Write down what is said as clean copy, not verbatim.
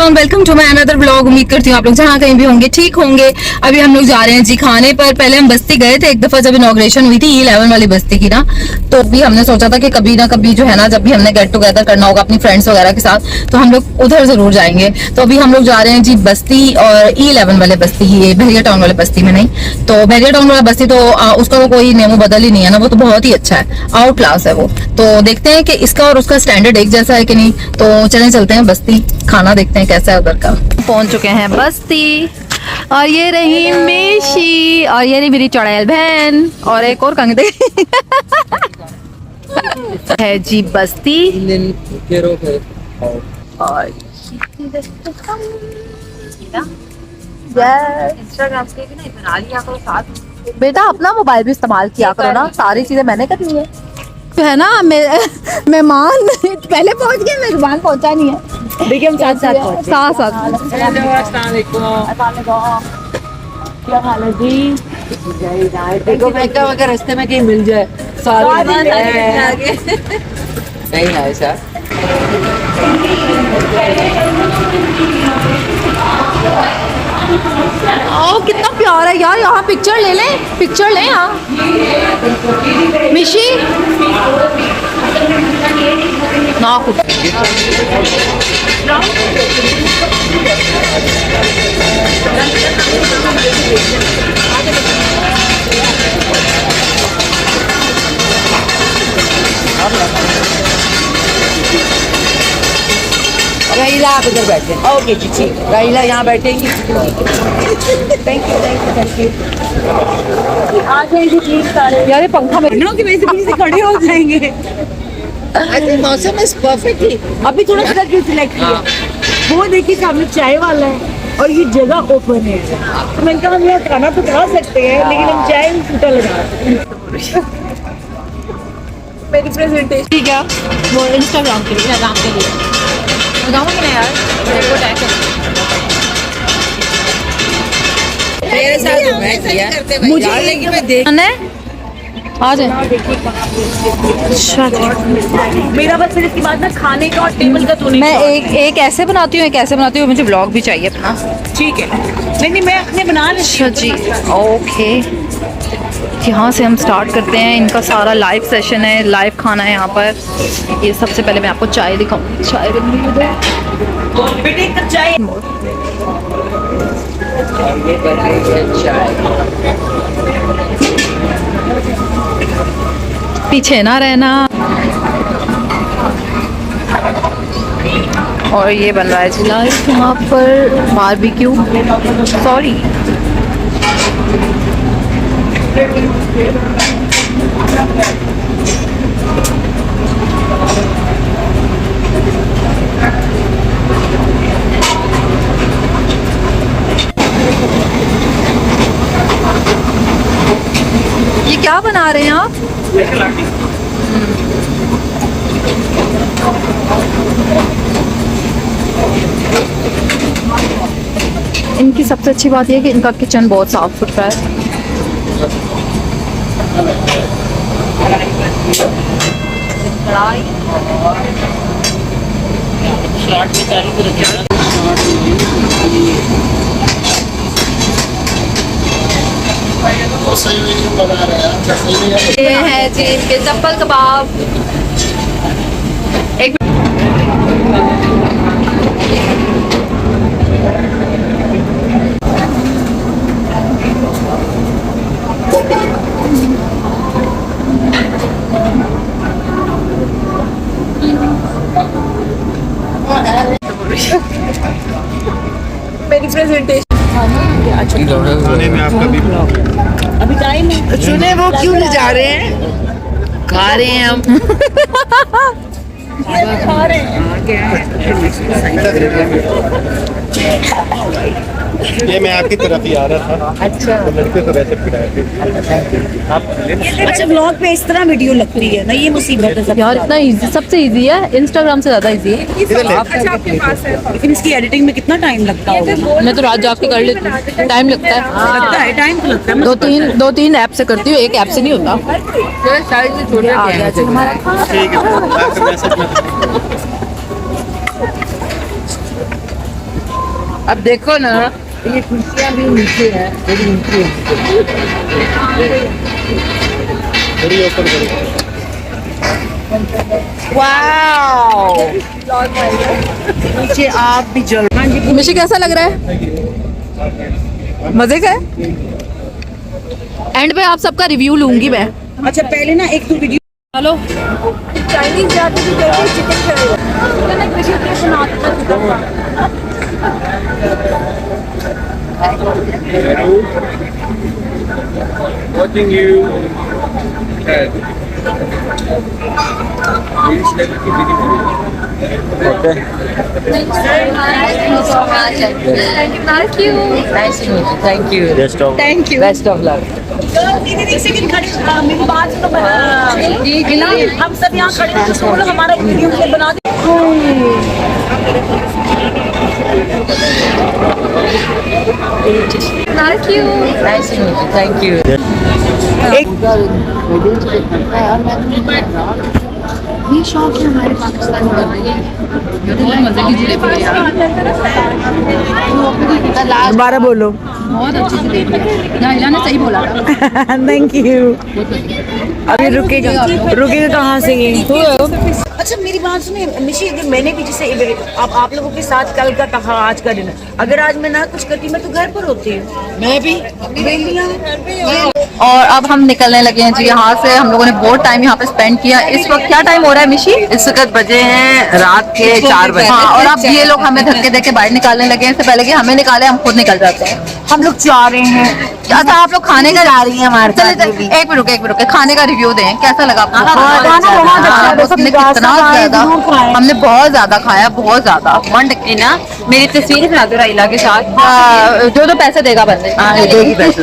Everyone, welcome to my another vlog. उम्मीद करती हूँ आप लोग जहाँ कहीं भी होंगे ठीक होंगे। अभी हम लोग जा रहे हैं जी खाने पर। पहले हम बस्ती गए थे एक दफा जब इनॉग्रेशन हुई थी E11 वाली बस्ती की ना, तो भी हमने सोचा था कि कभी ना कभी जो है ना, जब भी हमने गेट टुगेदर करना होगा अपनी फ्रेंड्स वगैरह के साथ, तो हम लोग उधर जरूर जाएंगे। तो अभी हम लोग जा रहे हैं जी बस्ती, और E11 वाले बस्ती ही, ये बहरिया टाउन वाले बस्ती में नहीं। तो बहरिया टाउन वाला बस्ती तो उसका तो कोई नेमो बदल ही नहीं है ना, वो तो बहुत ही अच्छा है, आउट क्लास है वो। तो देखते हैं कि इसका और उसका स्टैंडर्ड एक जैसा है कि नहीं। तो चलते हैं बस्ती, खाना देखते हैं कैसा है उधर का। पहुंच चुके हैं बस्ती, और ये रही मिशी, और ये रही मेरी चुड़ैल बहन, और एक और कंग है जी बस्ती। और इंस्टाग्राम पे भी नहीं बना लिया करो साथ। बेटा अपना मोबाइल भी इस्तेमाल किया करो ना, सारी चीजें मैंने करनी है। है ना, मेहमान पहले पहुंच गए, मेहमान पहुंचा नहीं है। देखिए हम साथ क्या हाल है जी? देखो मैं क्या अगर रास्ते में कहीं मिल जाए नहीं है ऐसा। कितना प्यार है यार, यहाँ पिक्चर ले लें, पिक्चर लें यहाँ। मिशी ना खुद राइला आप इधर बैठे। ओके जी ठीक, राइला यहाँ बैठेंगी। Thank you. आ जाइए प्लीज सारे। यार ये पंखा में की वजह से पीछे से खड़े हो जाएंगे। अरे मौसम इज परफेक्टली। अभी थोड़ा सा क्यों सिलेक्ट किया? वो देखिए सामने चाय वाला है और ये जगह ओपन है, तो मैंने कहा हम यहाँ खाना तो खा सकते हैं, लेकिन हम चाय में छूटा लगा। मेरी प्रेजेंटेशन ठीक है, वो इंस्टाग्राम के लिए, काम के लिए बताऊंगी ना यार, मेरे को टैग मेरे साथ मैं किया मुझे, लेकिन मैं देख आ जाए। मेरा बस फिर इसके बाद ना खाने का और टेबल का तो नहीं। मैं एक ऐसे बनाती हूँ, एक ऐसे बनाती हूँ, मुझे ब्लॉग भी चाहिए अपना। ठीक है, नहीं मैं अपने बना लेती हूँ। अच्छा जी, ओके। यहाँ से हम स्टार्ट करते हैं, इनका सारा लाइव सेशन है, लाइव खाना है यहाँ पर। ये सबसे पहले मैं आपको चाय दिखाऊंगी, चाय बन रही है बेटे एक कप चाय। पीछे ना रहना। और ये बन रहा है जी लाइव यहाँ पर बारबेक्यू, सॉरी ये क्या बना रहे हैं आप? इनकी सबसे अच्छी बात यह है कि इनका किचन बहुत साफ सुथरा है। ये है जी इनके चप्पल कबाब। एक मेरी प्रेजेंटेशन खाने में आपका भी अभी टाइम है। सुने वो क्यों नहीं जा रहे हैं? खा रहे हैं हम। खा रहे ये मैं आपकी तरफ ही आ रहा था। अच्छा तो लड़के तो वैसे पिटाए थे आप। अच्छा, ब्लॉग पे इस तरह वीडियो लगती है ना, ये मुसीबत है यार इतना इजी, सबसे इजी है, इंस्टाग्राम से ज्यादा इजी है। लेकिन इसकी एडिटिंग में कितना टाइम लगता होगा? मैं तो रात जाग के कर लेती हूँ, टाइम लगता है। लगता है टाइम तो लगता है। दो तीन ऐप से करती हूँ, एक ऐप से नहीं होता। आ गया जी हमारा खाना। ठीक है, अब देखो ना ये कुर्सियाँ भी नीचे है, थोड़ी नीचे है। थोड़ी ऊपर करो। वाओ नीचे आप भी जल। हाँ जी मिशी कैसा लग रहा है? मजे का है? एंड पे आप सबका रिव्यू लूंगी मैं। अच्छा पहले ना एक तो वीडियो हेलो चाइनीज जाती थी कहते चिकन करेगा Watching you. Okay. Thank you Best of. Thank you. Best of luck. एक सेकंड खड़े मेरी बात सुनो हम सब यहाँ खड़े हैं तो बोलो हमारा एक वीडियो क्लिप बना दे थैंक यू। ये शॉप है हमारे पाकिस्तान में बहुत मजे की जलेबी है यार। दोबारा बोलो। बहुत अच्छी जलेबी है। नाइला ने सही बोला था। Thank you. अभी रुकेगा कहाँ से ये? अच्छा मेरी बात सुनिए निशी, अगर मैंने भी जैसे आप लोगों के साथ कल का कहा आज का डिनर, अगर आज मैं ना कुछ करती मैं तो घर पर होती हूँ। मैं भी और अब हम निकलने लगे हैं जी यहाँ से। हम लोगों ने बहुत टाइम यहाँ पे स्पेंड किया। इस वक्त क्या टाइम हो रहा है मिशी? इस वक्त बजे हैं रात के 4 बजे। हाँ, और अब ये लोग हमें धक्के देके बाहर निकालने लगे हैं। इससे पहले कि हमें निकाले हम खुद निकल जाते हैं। हम लोग जा रहे हैं। अच्छा आप लोग खाने का जा रही हैं हमारे साथ चलिए भी। एक मिनट रुके खाने का रिव्यू दें, कैसा लगा आपको? खाना बहुत अच्छा है। हाँ, सबने कितना ज्यादा, हमने बहुत ज्यादा खाया, बहुत ज्यादा। वन टक्के ना मेरी तस्वीर बना दो राइला के साथ। जो पैसे देगा बंदे देगी पैसे